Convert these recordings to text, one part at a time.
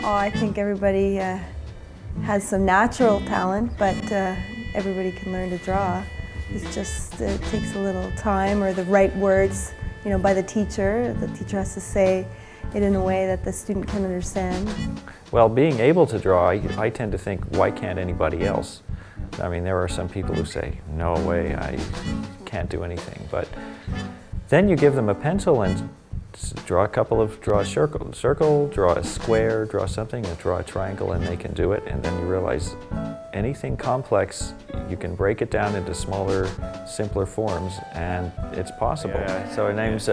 Oh, I think everybody has some natural talent, but everybody can learn to draw. It's just, it takes a little time or the right words, by the teacher. The teacher has to say it in a way that the student can understand. Well, being able to draw, I tend to think, why can't anybody else? I mean, there are some people who say, no way, I can't do anything. But then you give them a pencil and draw a circle, draw a square, draw something, and draw a triangle, and they can do it. And then you realize anything complex, you can break it down into smaller, simpler forms, and it's possible. Yeah. So her name's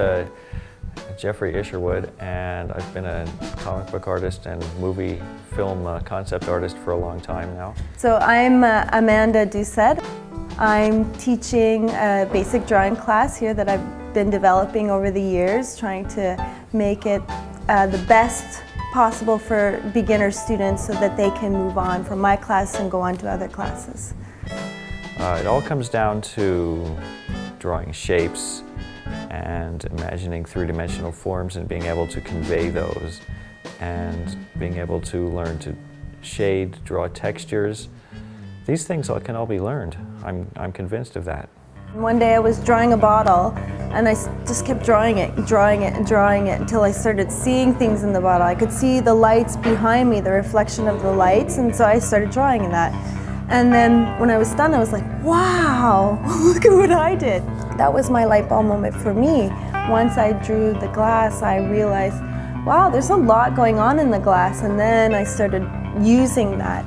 Jeffrey Isherwood, and I've been a comic book artist and movie film concept artist for a long time now. So I'm Amanda Doucette. I'm teaching a basic drawing class here that I've been developing over the years, trying to make it the best possible for beginner students so that they can move on from my class and go on to other classes. It all comes down to drawing shapes and imagining three-dimensional forms and being able to convey those, and being able to learn to shade, draw textures. These things can all be learned. I'm convinced of that. One day I was drawing a bottle, and I just kept drawing it until I started seeing things in the bottle. I could see the lights behind me, the reflection of the lights, and so I started drawing in that. And then when I was done, I was like, wow, look at what I did. That was my light bulb moment for me. Once I drew the glass, I realized, wow, there's a lot going on in the glass. And then I started using that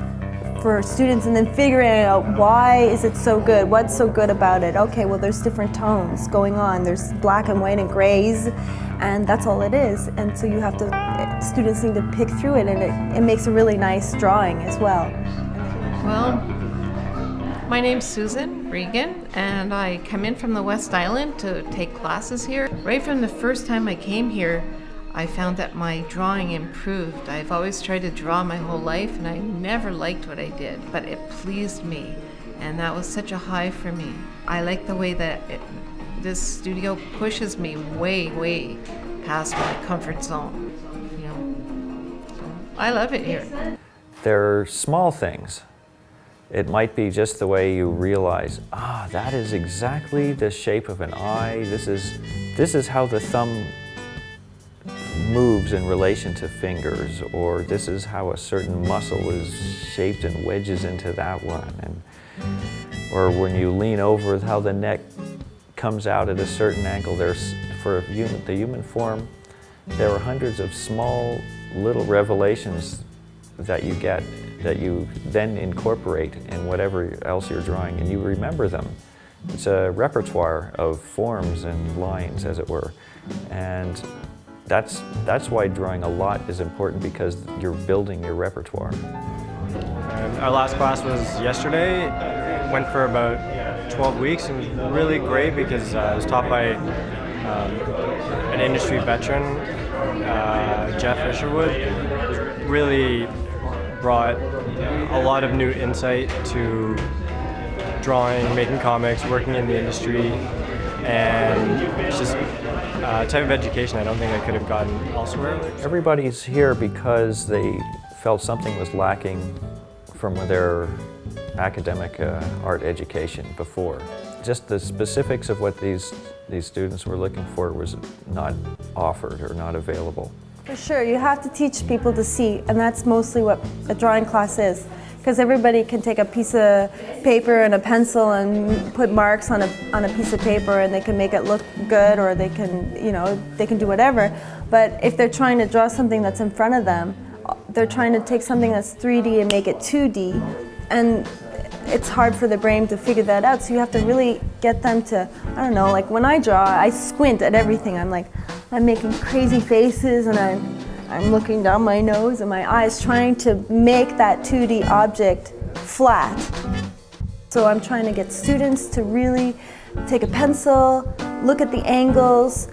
for students and then figuring out, why is it so good? What's so good about it? Okay, well, there's different tones going on. There's black and white and grays, and that's all it is. And so you have to, students need to pick through it, and it makes a really nice drawing as well. Well, my name's Susan Regan, and I come in from the West Island to take classes here. Right from the first time I came here, I found that my drawing improved. I've always tried to draw my whole life, and I never liked what I did, but it pleased me, and that was such a high for me. I like the way that this studio pushes me way, way past my comfort zone. So I love it here. They're small things. It might be just the way you realize, that is exactly the shape of an eye. This is how the thumb moves in relation to fingers, or this is how a certain muscle is shaped and wedges into that one. Or when you lean over, how the neck comes out at a certain angle. For the human form, there are hundreds of small little revelations that you get, that you then incorporate in whatever else you're drawing, and you remember them. It's a repertoire of forms and lines, as it were. And that's why drawing a lot is important, because you're building your repertoire. Our last class was yesterday. It went for about 12 weeks, and it was really great because it was taught by an industry veteran, Jeff Isherwood. Really brought a lot of new insight to drawing, making comics, working in the industry, and it's just a type of education I don't think I could have gotten elsewhere. Everybody's here because they felt something was lacking from their academic art education before. Just the specifics of what these students were looking for was not offered or not available. For sure, you have to teach people to see, and that's mostly what a drawing class is. Because everybody can take a piece of paper and a pencil and put marks on a piece of paper, and they can make it look good, or they can, they can do whatever. But if they're trying to draw something that's in front of them, they're trying to take something that's 3D and make it 2D, and it's hard for the brain to figure that out. So you have to really get them to, I don't know, like when I draw, I squint at everything. I'm making crazy faces, and I'm looking down my nose and my eyes, trying to make that 2D object flat. So I'm trying to get students to really take a pencil, look at the angles,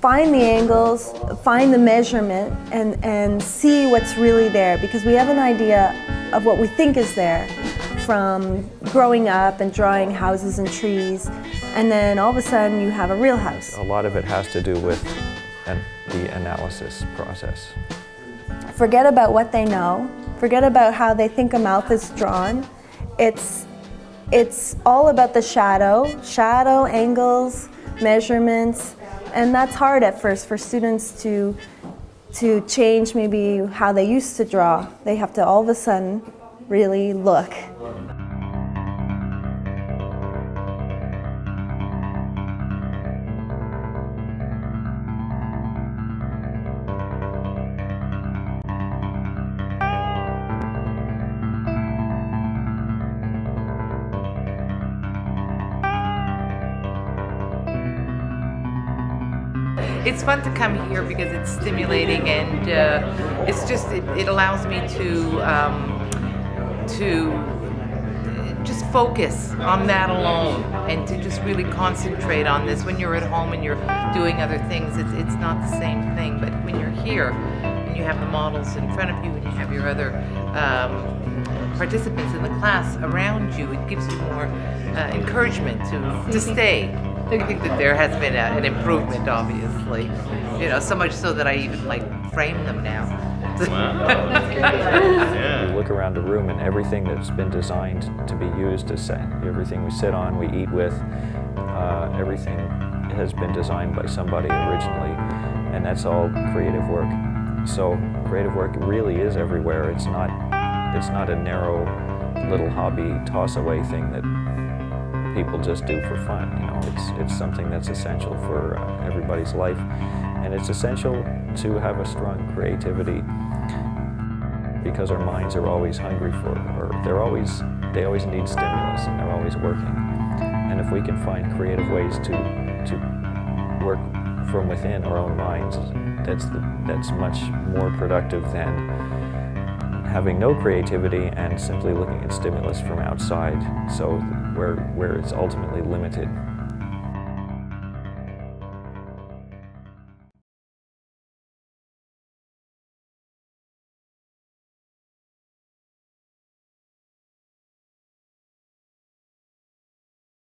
find the measurement, and see what's really there, because we have an idea of what we think is there from growing up and drawing houses and trees, and then all of a sudden you have a real house. A lot of it has to do with the analysis process. forget about what they know, forget about how they think a mouth is drawn. It's all about the shadow, angles, measurements, and that's hard at first for students to change maybe how they used to draw. They have to all of a sudden really look. It's fun to come here because it's stimulating, and it allows me to just focus on that alone and to just really concentrate on this. When you're at home and you're doing other things, it's not the same thing. But when you're here and you have the models in front of you and you have your other participants in the class around you, it gives you more encouragement to stay. I think that there has been an improvement, obviously. So much so that I even frame them now. Wow, that's great. Yeah. We look around the room and everything that's been designed to be used is set. Everything we sit on, we eat with, everything has been designed by somebody originally, and that's all creative work. So creative work really is everywhere. It's not a narrow little hobby toss-away thing that people just do for fun. It's something that's essential for everybody's life, and it's essential to have a strong creativity because our minds are always hungry for, or they always need stimulus, and they're always working. And if we can find creative ways to work from within our own minds, that's much more productive than having no creativity and simply looking at stimulus from outside, so where it's ultimately limited.